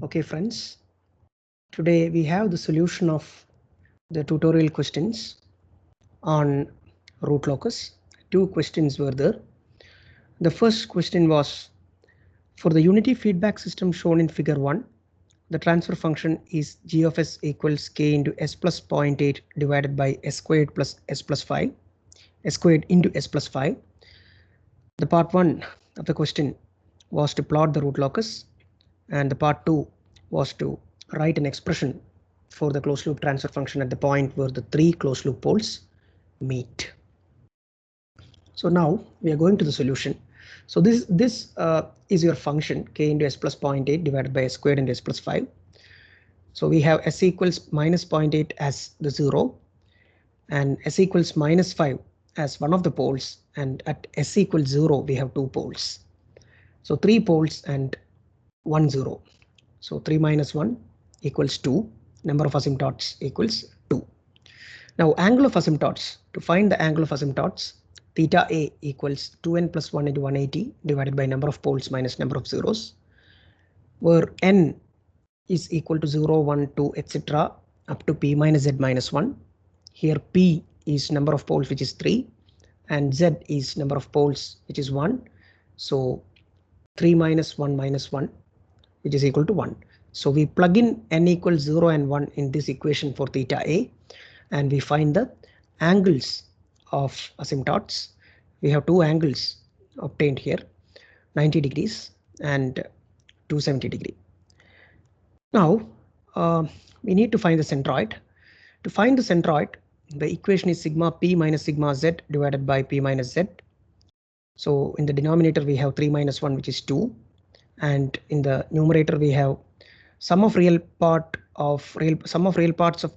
Okay friends, today we have the solution of the tutorial questions on root locus. Two questions were there. The first question was, for the unity feedback system shown in figure 1, the transfer function is g of s equals k into s plus 0.8 divided by s squared plus s plus 5, s squared into s plus 5. The part 1 of the question was to plot the root locus, and the part 2 was to write an expression for the closed loop transfer function at the point where the three closed loop poles meet. So now we are going to the solution. So this is your function k into s plus 0.8 divided by s squared into s plus 5. So we have s equals minus 0.8 as the 0 and s equals minus 5 as one of the poles, and at s equals 0 we have two poles. So three poles and 1 0. So 3 minus 1 equals 2. Number of asymptotes equals 2. Now angle of asymptotes. To find the angle of asymptotes, theta A equals 2n plus 1 into 180 divided by number of poles minus number of zeros, where n is equal to 0, 1, 2, etc. up to p minus z minus 1. Here p is number of poles, which is 3, and z is number of poles, which is 1. So 3 minus 1 minus 1, which is equal to 1. So we plug in n equals 0 and 1 in this equation for theta A, and we find the angles of asymptotes. We have two angles obtained here, 90 degrees and 270 degree. Now we need to find the centroid. To find the centroid, the equation is sigma p minus sigma z divided by p minus z. So in the denominator we have 3 minus 1, which is 2, and in the numerator we have sum of real parts of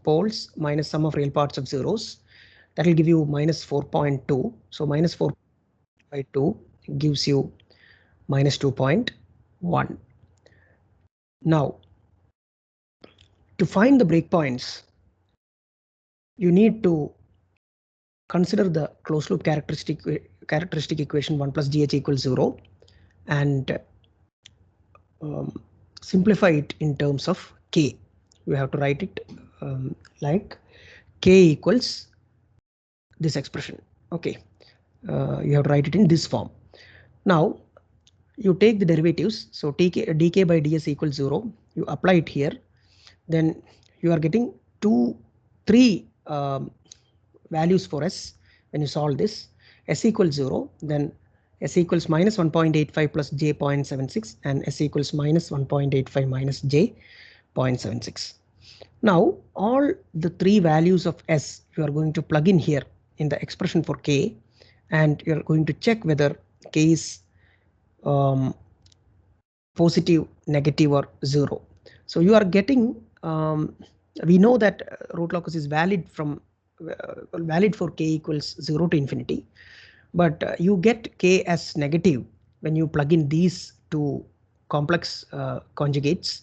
poles minus sum of real parts of zeros. That will give you minus 4.2. So minus 4 by 2 gives you minus 2.1. Now to find the breakpoints, you need to consider the closed loop characteristic equation 1 plus gh equals 0 and simplify it in terms of k. You have to write it like k equals this expression. Okay, you have to write it in this form. Now you take the derivatives. So dk by ds equals 0. You apply it here. Then you are getting three values for s when you solve this. S equals 0. Then s equals minus 1.85 plus j 0.76 and s equals minus 1.85 minus j 0.76. Now all the three values of s you are going to plug in here in the expression for k, and you are going to check whether k is positive, negative, or 0. So you are getting we know that root locus is valid for k equals 0 to infinity, but you get k as negative when you plug in these two complex conjugates,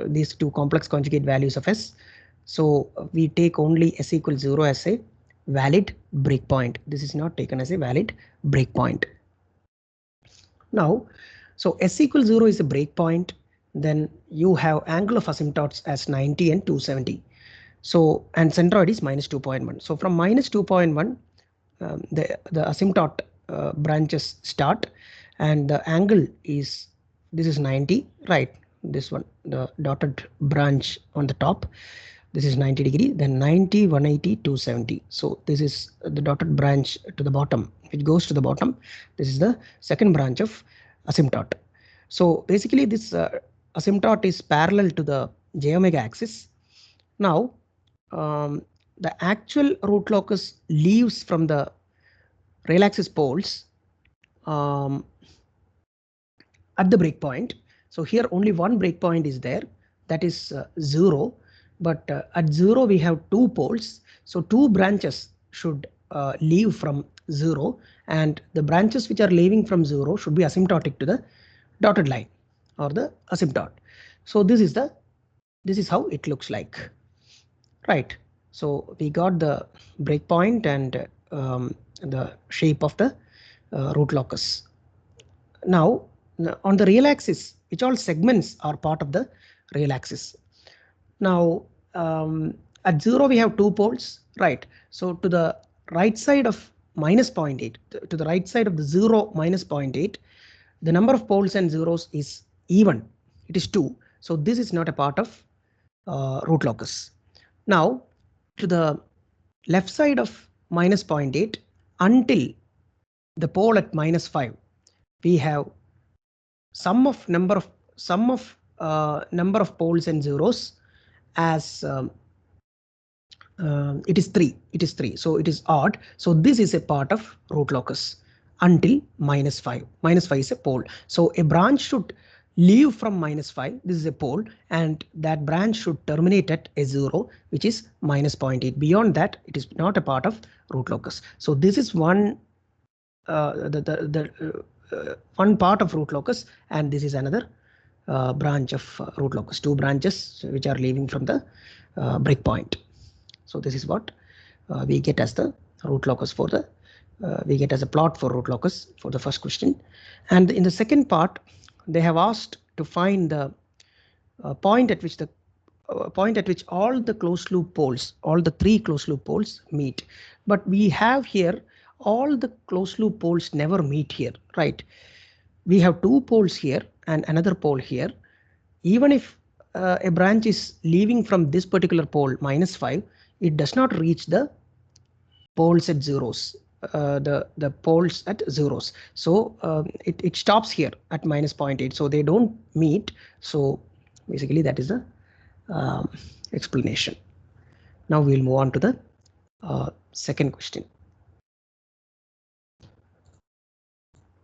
these two complex conjugate values of s. So we take only s equals 0 as a valid breakpoint. This is not taken as a valid breakpoint. Now, so s equals 0 is a breakpoint. Then you have angle of asymptotes as 90 and 270. So and centroid is minus 2.1. So from minus 2.1, the asymptote branches start, and the angle is, this is 90, right? This one, the dotted branch on the top, this is 90 degree, then 90, 180, 270. So this is the dotted branch to the bottom, which goes to the bottom. This is the second branch of asymptote. So basically this asymptote is parallel to the j omega axis. Now the actual root locus leaves from the real axis poles at the breakpoint. So here only one breakpoint is there, that is 0. But at 0 we have two poles. So two branches should leave from 0, and the branches which are leaving from 0 should be asymptotic to the dotted line or the asymptote. So this is how it looks like, right? So we got the breakpoint and the shape of the root locus. Now on the real axis, which all segments are part of the real axis. Now at 0 we have 2 poles, right? So to the right side of minus 0.8, to the right side of the 0 minus 0.8, the number of poles and zeros is even, it is 2. So this is not a part of root locus. Now to the left side of minus 0.8 until the pole at minus 5, we have sum of number of poles and zeros as it is 3. It is 3. So it is odd. So this is a part of root locus until minus 5. Minus 5 is a pole. So a branch should leave from minus 5. This is a pole, and that branch should terminate at a 0, which is minus 0.8. Beyond that, it is not a part of root locus. So this is one one part of root locus, and this is another branch of root locus. 2 branches which are leaving from the breakpoint. So this is what we get as the root locus for the we get as a plot for root locus for the first question. And in the second part, they have asked to find the point at which all the closed loop poles, all the 3 closed loop poles meet. But we have here all the closed loop poles never meet here, right? We have 2 poles here and another pole here. Even if a branch is leaving from this particular pole minus 5, it does not reach the poles at zeros, the poles at zeros. So it stops here at minus 0.8. So they don't meet. So basically that is the explanation. Now we'll move on to the second question.